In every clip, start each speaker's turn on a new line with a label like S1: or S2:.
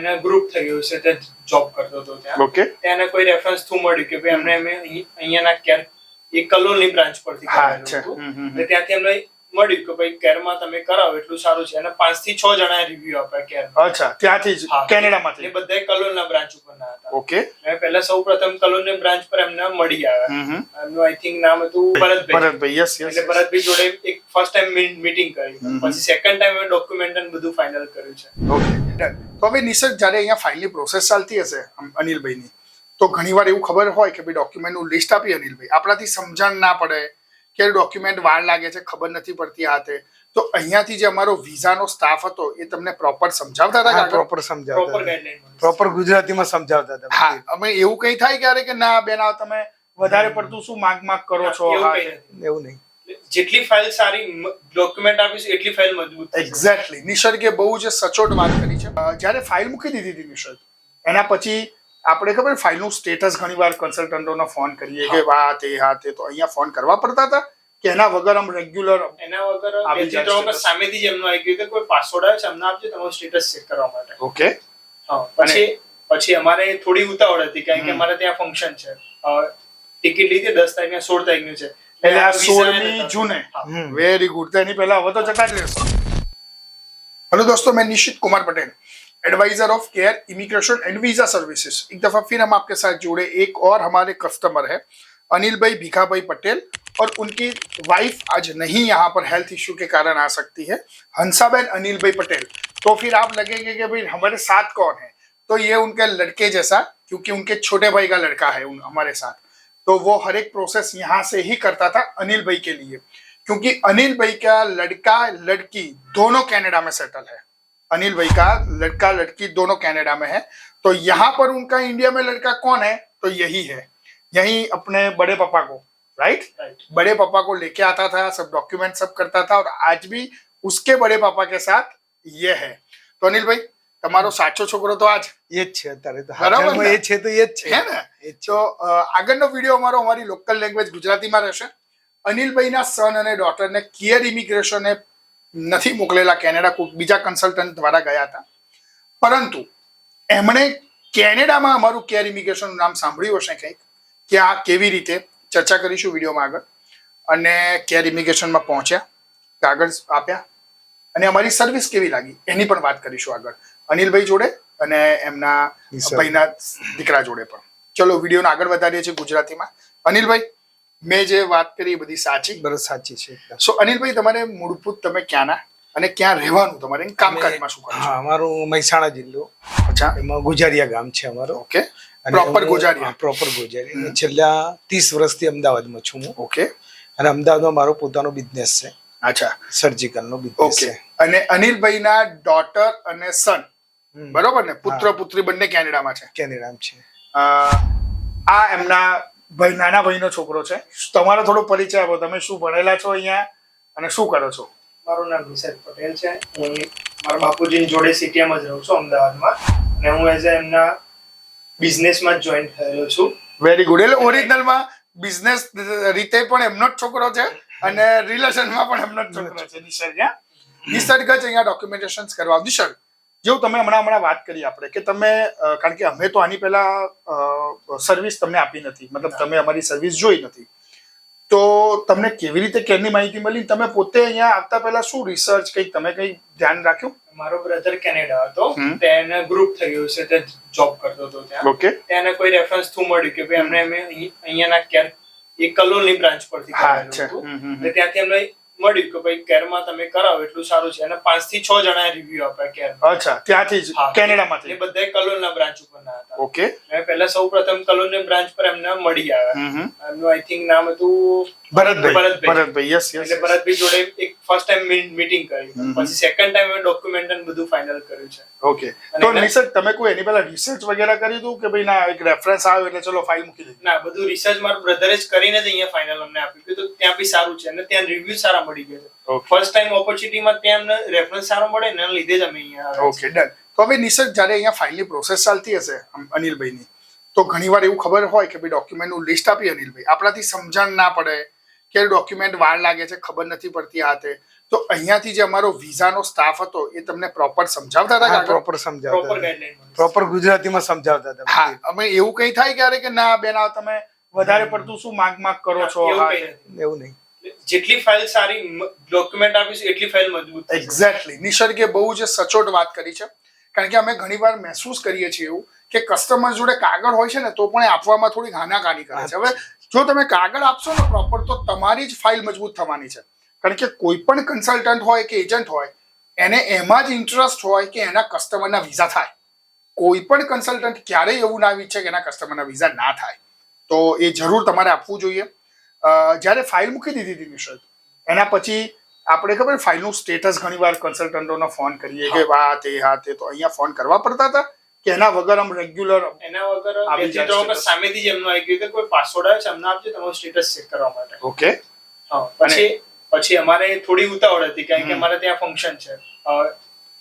S1: એને ગ્રુપ થઈ ગયું છે, ત્યાં જોબ કરતો હતો ત્યાં.
S2: ઓકે.
S1: ત્યાં કોઈ રેફરન્સ થ્રુ મળ્યું કે ભાઈ એમને અહીંયાના કેર એક કલોલની બ્રાન્ચ પરથી કરાવેલું હતું. ત્યાંથી એમને મળ્યું કે ભાઈ કેરમાં તમે કરાવો એટલું સારું છે, અને 5 થી 6 જણા રિવ્યુ આપ્યા કેર.
S2: અચ્છા, ત્યાંથી જ કેનેડામાંથી.
S1: એ બધા કલોલના બ્રાન્ચ ઉપરના હતા.
S2: ઓકે.
S1: મેં પહેલા સૌપ્રથમ કલોલની બ્રાન્ચ પર એમને મળી આવ્યા. એમનું આઈ થિંક નામ હતું
S2: ભરતભાઈ. Yes yes.
S1: એટલે ભરતભાઈ જોડે એક ફર્સ્ટ ટાઈમ મીટિંગ કરી, પછી સેકન્ડ ટાઈમ ડોક્યુમેન્ટ અને બધું ફાઇનલ કર્યું છે.
S2: ઓકે. તો હવે નિસર્ગ જ્યારે અહીંયા ફાઇલની પ્રોસેસ ચાલતી હશે અનિલભાઈની, તો ઘણીવાર એવું ખબર હોય કે ભાઈ ડોક્યુમેન્ટનું લિસ્ટ આપી અનિલભાઈ, આપણાથી સમજણ ના પડે કે ડોક્યુમેન્ટ વાર લાગે છે, ખબર નથી પડતી હાથે, તો અહીંયાથી જે અમારો વિઝાનો સ્ટાફ હતો એ તમને પ્રોપર સમજાવતા હતા?
S3: પ્રોપર સમજાવતા, પ્રોપર ગુજરાતીમાં સમજાવતા હતા.
S2: હા, અમે એવું કઈ થાય ક્યારે કે ના બેન તમે વધારે પડતું શું માંગ કરો છો?
S3: એવું નહીં.
S1: જેટલી ફાઇલ સારી ડોક્યુમેન્ટ આપીશું એટલી ફાઇલ મજબૂત.
S2: એક્ઝેક્ટલી. નિસર્ગે બહુ જ સચોટ વાત કરી છે. જ્યારે ફાઇલ મૂકી દીધી હતી નિસર્ગ, એના પછી આપણે ખબર ફાઇલનું સ્ટેટસ ઘણીવાર કન્સલ્ટન્ટોનો ફોન કરીએ કે હા તે તો અહીંયા ફોન કરવા પડતા હતા કે એના વગર આમ રેગ્યુલર?
S1: એના વગર સામેથી જ એમનું આવી ગયું કે કોઈ પાસવર્ડ આવે છે અમને આપજો તમારું સ્ટેટસ ચેક કરવા માટે.
S2: ઓકે.
S1: પછી અમારે થોડી ઉતાવળ હતી કારણ કે અમારે ત્યાં ફંક્શન છે, ટિકિટ લીધી 10 તારીખે 16 તારીખનું છે,
S2: એટલે આ 16મી જૂને. Very good. તો એની પહેલા હવે તો જતા જ રહેશો. हेलो दोस्तों, मैं Nishit Kumar Patel, adviser of Care Immigration and Visa Services. एक दफा फिर हम आपके साथ जुड़े. एक और हमारे कस्टमर है अनिल भाई भिखाभाई पटेल, और उनकी वाइफ आज नहीं यहाँ पर हेल्थ इश्यू के कारण आ सकती है, हंसाबेन अनिल भाई पटेल. तो फिर आप लगेंगे कि भाई हमारे साथ कौन है, तो ये उनके लड़के जैसा, क्योंकि उनके छोटे भाई का लड़का है हमारे साथ, तो वो हर एक प्रोसेस यहाँ से ही करता था अनिल भाई के लिए, क्योंकि अनिल भाई का लड़का लड़की दोनों कनाडा में सेटल है. अनिल भाई का लड़का लड़की दोनों कनाडा में है. तो यहाँ पर उनका इंडिया में लड़का कौन है, तो यही है, यही अपने बड़े पापा को, राइट, बड़े पापा को लेके आता था, सब डॉक्यूमेंट सब करता था, और आज भी उसके बड़े पापा के साथ ये है. तो अनिल भाई તમારો સાચો છોકરો તો આજ
S3: એ જ છે અત્યારે, તો
S2: બરાબર
S3: એ છે તો એ જ છે
S2: હે ને? તો આગળનો વિડીયો અમારો અમારી લોકલ લેંગ્વેજ ગુજરાતીમાં રહેશે. અનિલભાઈના સન અને ડોટરને કેર ઇમિગ્રેશને નથી મોકલેલા કેનેડા, કોઈ બીજા કન્સલ્ટન્ટ દ્વારા ગયા હતા, પરંતુ એમણે કેનેડામાં અમારું કેર ઇમિગ્રેશનનું નામ સાંભળ્યું હશે કંઈક, કે આ કેવી રીતે ચર્ચા કરીશું વિડીયોમાં આગળ. અને કેર ઇમિગ્રેશનમાં પહોંચ્યા, કાગળ આપ્યા, અને અમારી સર્વિસ કેવી લાગી એની પણ વાત કરીશું આગળ અનિલભાઈ જોડે અને એમના ભાઈના દીકરા જોડે પણ. ચલો વિડીયોને આગળ વધારીએ છીએ ગુજરાતીમાં. અનિલભાઈ, મેં જે વાત કરી એ બધી સાચી?
S3: બરાબર, સાચી છે.
S2: સો અનિલભાઈ, તમારે મૂળભૂત તમે ક્યાંના અને ક્યાં રહેવાનું, તમારે કામકાજમાં શું કરો?
S3: હા, અમારું મહેસાણા જિલ્લો.
S2: અચ્છા.
S3: એમાં ગુજારિયા ગામ છે અમારો.
S2: Okay. Proper Gujariya?
S3: Proper Gujariya. છેલ્લા 30 વર્ષથી અમદાવાદમાં છું હું.
S2: ઓકે.
S3: અને અમદાવાદમાં મારો પોતાનો બિઝનેસ છે.
S2: અચ્છા.
S3: સર્જિકલનો બિઝનેસ છે.
S2: અને અનિલભાઈના ડોટર અને સન, બરોબર ને, પુત્ર પુત્રી બંને કેનેડામાં છે?
S3: કેનેડામાં છે.
S2: આ એમના ભાઈ, નાના ભાઈનો છોકરો છે. તમારો થોડો પરિચય આપો, તમે શું ભણેલા છો અહીંયા અને શું કરો છો?
S1: મારું નામ નિશેત પટેલ છે. હું મારા બાપુજીની જોડે સિટીમાં જ રહું છું અમદાવાદમાં, અને હું એઝ એમના બિઝનેસમાં જ જોઈન થયેલો છું.
S2: Very good. એટલે ઓરિજિનલમાં બિઝનેસ રીતે પણ એમનો જ છોકરો છે અને રિલેશનમાં પણ એમનો જ છોકરો છે. નિસર્ગ નિસર્ગ જ અહીંયા ડોક્યુમેન્ટેશન કરવા. નિસર્ગ, જેવું તમે હમણાં વાત કરી આપણે કે તમે, કારણ કે અમે તો આની પહેલા સર્વિસ તમને આપી નથી, મતલબ તમે અમારી સર્વિસ જોઈ નથી, તો તમને કેવી રીતે કેરની માહિતી મળી? તમે પોતે અહીંયા આવતા પહેલા શું રિસર્ચ કંઈક તમે કંઈ ધ્યાન રાખ્યું?
S1: મારો બ્રધર કેનેડા હતો, તેને ગ્રુપ થઈ ગયું છે, તે જોબ કરતો હતો ત્યાં.
S2: ઓકે.
S1: તેને કોઈ રેફરન્સ થ્રુ મળ્યું કે ભાઈ એમને અહીંયાના કેર એક કલોલની બ્રાન્ચ પરથી કરાવેલું હતું, ત્યાંથી એમને મળ્યું કે ભાઈ કેરમાં તમે કરાવો એટલું સારું છે, અને 5 થી 6 જણા રિવ્યુ આપ્યા કેર.
S2: અચ્છા, ત્યાંથી જ કેનેડામાંથી?
S1: એ બધા કલોલના બ્રાન્ચ ઉપરના હતા.
S2: ઓકે.
S1: મેં પહેલા સૌપ્રથમ કલોલની બ્રાન્ચ પર એમને મળી આવ્યા. એમનું આઈ થિંક નામ હતું
S2: ભરતભાઈ. Yes yes.
S1: એટલે ભરતભાઈ જોડે એક ફર્સ્ટ ટાઈમ મીટિંગ કરી, પછી સેકન્ડ ટાઈમ ડોક્યુમેન્ટ અને બધું ફાઇનલ કર્યું છે.
S2: ઓકે. તો નિસર્ગ, તમે કોઈ એની પહેલા રિસર્ચ વગેરે કરી હતું કે ભાઈ ના એક રેફરન્સ આવ્યો એટલે ચલો ફાઇલ મૂકી દીધી?
S1: ના, બધું રિસર્ચ મારા બ્રધરે જ કરીને જ અહીંયા ફાઇનલ અમને આપ્યું કે તો ત્યાં બી સારું છે અને ત્યાં રિવ્યુ સારા મળી ગયા છે. ફર્સ્ટ ટાઈમ ઓપોર્ચ્યુનિટીમાં ત્યાં અમને રેફરન્સ સારો મળે ને એના લીધે જ અમે અહીંયા આવ્યા.
S2: Okay, done. તો હવે નિસર્ગ, જ્યારે અહીંયા ફાઇલની પ્રોસેસ ચાલતી હશે અનિલભાઈની, તો ઘણીવાર એવું ખબર હોય કે ભાઈ ડોક્યુમેન્ટનું લિસ્ટ આપી અનિલભાઈ, આપણાથી સમજણ ના પડે કે ડોક્યુમેન્ટ વાર લાગે છે, ખબર નથી પડતી હાથે, તો અહીંયાથી જે અમારો વિઝાનો સ્ટાફ હતો એ તમને પ્રોપર સમજાવતા હતા
S3: હા
S2: કાકા?
S3: પ્રોપર સમજાવતા
S1: પ્રોપર
S3: હતા.
S1: ગાઈડલાઈન
S3: પ્રોપર ગુજરાતીમાં સમજાવતા હતા.
S2: હા, અમે એવું કઈ થાય ક્યારે કે ના બેન આ તમે વધારે પડતું શું માંગ કરો છો?
S1: એવું
S2: હા,
S1: કંઈ નથી.
S3: એવું નહીં.
S1: જેટલી ફાઇલ સારી ડોક્યુમેન્ટ આપીશું એટલી ફાઇલ મજબૂત થશે.
S2: એક્ઝેક્ટલી. નિસર્ગે બહુ જ સચોટ વાત કરી છે, કારણ કે અમે ઘણીવાર મહેસૂસ કરીએ છીએ એવું કે કસ્ટમર જોડે કાગળ હોય છે ને તો પણ એ આપવામાં થોડી હાનાકાની કરે છે. હવે જો તમે કાગળ આપશો ને પ્રોપર તો તમારી જ ફાઇલ મજબૂત થવાની છે, કારણ કે કોઈ પણ કન્સલ્ટન્ટ હોય કે એજન્ટ હોય એને એમાં જ ઇન્ટરેસ્ટ હોય કે એના કસ્ટમરના વિઝા થાય. કોઈ પણ કન્સલ્ટન્ટ ક્યારેય એવું ના ઈચ્છે કે એના કસ્ટમરના વિઝા ના થાય, તો એ જરૂર તમારે આપવું જોઈએ. જ્યારે ફાઇલ મૂકી દીધી હતી નિશદ, એના પછી આપણે ખબર ફાઇલનું સ્ટેટસ ઘણીવાર કન્સલ્ટન્ટોનો ફોન કરીએ કે હા તે તો અહીંયા ફોન કરવા પડતા હતા કે એના વગર આમ રેગ્યુલર?
S1: એના વગર
S2: આવી
S1: બેથી
S2: જાય
S1: ત્રણ વખત
S2: status.
S1: સામેથી જ એમનું આવી ગયું કે કોઈ પાસવર્ડ આવે છે અમને આપજો તમારું સ્ટેટસ ચેક કરવા માટે.
S2: ઓકે.
S1: પછી અમારે થોડી ઉતાવળ હતી કારણ કે અમારે ત્યાં ફંક્શન છે.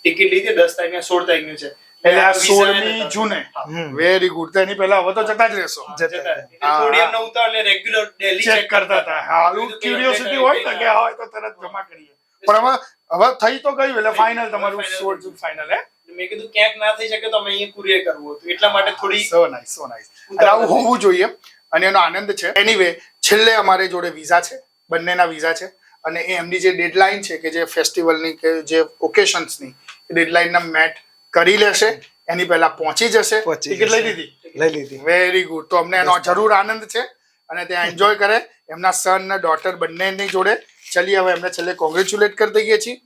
S1: ટિકિટ લીધી 10 તારીખને 16 તારીખનું છે.
S2: એટલે આ
S1: વિઝા
S2: 16મી
S1: નતા.
S2: જૂને.
S1: હા.
S2: Very good. તો એની પહેલા હવે તો જતા જ રહેશો.
S1: જતા રહે. એટલે
S2: હા.
S1: થોડી એમને ઉતાવળ એટલે રેગ્યુલર ડેલી
S2: ચેક કરતા હતા. હાલું ક્યુરિયોસિટી હોય ને કે હોય તો તરત જમા કરીએ. પણ હવે થઈ તો ગયું એટલે ફાઇનલ તમારું
S1: Final.
S2: 16 જૂન ફાઇનલ. હે
S1: મેં કીધું ક્યાંક ના થઈ શકે તો અમે અહીંયા કુરિયર કરવું હતું એટલા માટે થોડી
S2: સો નાઇસ. આવું હોવું જોઈએ અને એનો આનંદ છે. એનીવે છેલ્લે અમારે જોડે વિઝા છે, બંનેના વિઝા છે, અને એ એમની જે ડેડલાઇન છે કે જે ફેસ્ટિવલની કે જે ઓકેશન્સની ડેડલાઇનના મેટ કરી લેશે, એની પહેલા પહોંચી જશે.
S3: પહોંચી
S2: ટિકિટ લઈ
S3: જશે.
S2: લીધી?
S3: લઈ લીધી.
S2: Very good. તો અમને એનો જરૂર આનંદ છે અને ત્યાં એન્જોય કરે એમના સન ને ડોટર બંનેની જોડે. ચલીએ હવે એમને છેલ્લે કોંગ્રેચ્યુલેટ કરી દઈએ છીએ.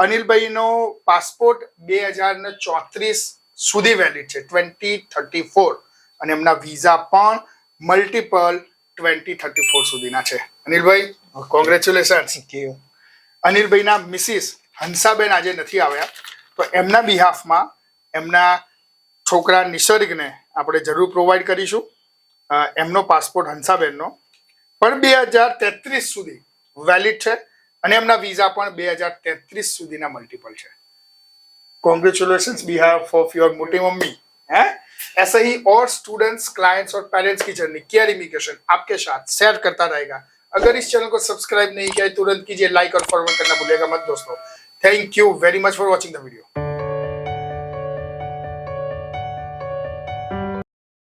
S2: અનિલભાઈનો પાસપોર્ટ 2034 સુધી વેલિડ છે, 2034, અને એમના વિઝા પણ મલ્ટિપલ 2034 સુધીના છે. અનિલભાઈ congratulation.
S3: Thank you.
S2: અનિલભાઈના Mrs Hansaben આજે નથી આવ્યા, તો એમના બિહાફમાં એમના છોકરા નિસર્ગને આપણે જરૂર પ્રોવાઈડ કરીશું. એમનો પાસપોર્ટ હંસાબેનનો પણ 2033 સુધી વેલિડ છે અને એમના વિઝા પણ 2033 સુધીના મલ્ટિપલ છે. कॉन्ग्रेचुलेशंस बिहाफ ऑफ योर मोटी मम्मी है. ऐसे ही और स्टूडेंट्स, क्लाइंट्स और पेरेंट्स की जर्नी केयर इमिग्रेशन आपके साथ शेयर करता रहेगा. अगर इस चैनल को सब्सक्राइब नहीं किया है तुरंत कीजिए, लाइक और फॉरवर्ड करना भूलिएगा मत दोस्तों. Thank you very much for watching the video.